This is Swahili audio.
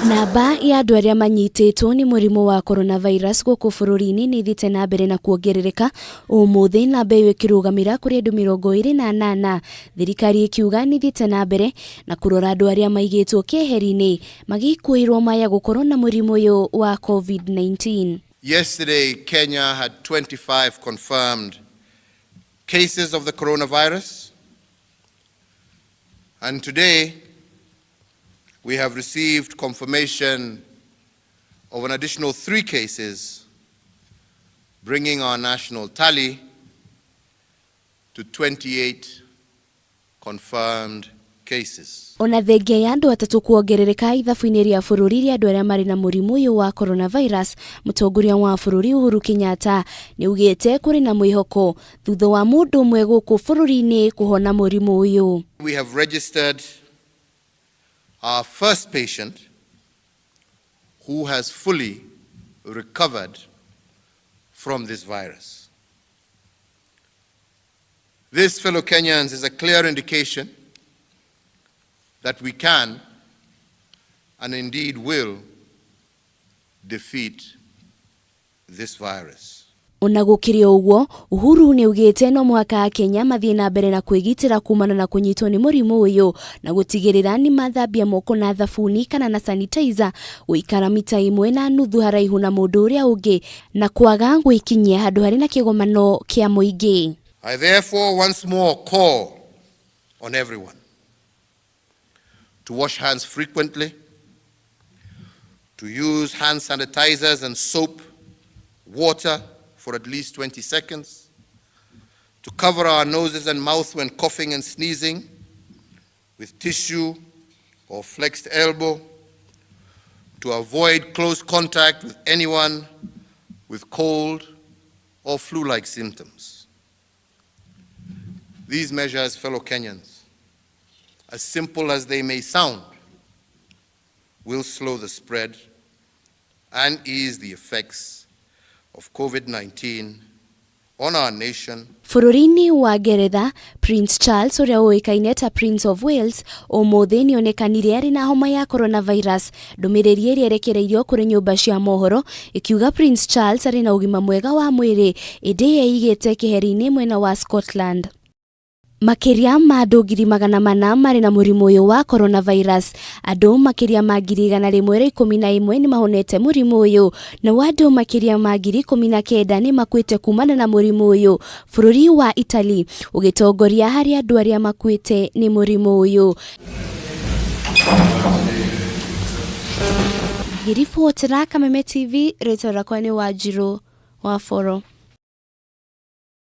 Namba ya andu aria makinyitwo ni murimu wa coronavirus guku bururi-ini ni thite na mbere na kuongerereka umuthi na mbeyu ikirugamira kuri andu 28 thirikari ikiuga ni thite na mbere na kurora andu aria maigitwo keheri-ini magikuirwo maya gukorwo na murimu uyu wa COVID-19. Yesterday, Kenya had 25 confirmed cases of the coronavirus, and today we have received confirmation of an additional 3 cases, bringing our national tally to 28 confirmed cases. Ona thenge ya andu atatu kuongerereka ithabu-ini ria bururi ria andu aria mari na murimu uyu wa coronavirus, mutongoria wa bururi Uhuru Kenyatta ni ugite kuri na mwihoko thutha wa mundu umwe guku bururi-ini kuhona murimu uyu. We have registered our first patient who has fully recovered from this virus. This, fellow Kenyans, is a clear indication that we can and indeed will defeat this virus. Ona gukiria uguo, Uhuru ni ugite no mwaka Kenya mathie na mbere na kwigitira kumana na kunyitwo ni murimu uyu na gutigirira ni mathambia moko na thabuni kana na sanitizer guikara mita 1.5 haraihu na mundu uria ungi na kwaga gwikinyia handu hari na kigomano kia muingi. I therefore once more call on everyone to wash hands frequently, to use hand sanitizers and soap, water for at least 20 seconds, to cover our noses and mouth when coughing and sneezing with tissue or flexed elbow, to avoid close contact with anyone with cold or flu-like symptoms. These measures, fellow Kenyans, as simple as they may sound, will slow the spread and ease the effects of COVID-19 on our nation. Bururi-ini wa Ngeretha, Prince Charles uria uikaine ta Prince of Wales umuthi ni onekanire ari na homa ya coronavirus. Ndumiriri iria irekereirio kuri nyumba cia mohoro ikiuga Prince Charles ari na ugima mwega wa mwiri indi yeigite keheri-ini mwena wa Scotland. Makiria ma andu 400 mari na murimu uyu wa coronavirus. Andu makiria ma 111 ni mahonete murimu uyu na andu makiria ma 19 ni makwite kumana na murimu uyu. Bururi wa Italy ugitongoria hari andu aria makwite ni murimu uyu. Girifotera Kameme TV, rito rakwa ni Wanjiru wa Foro.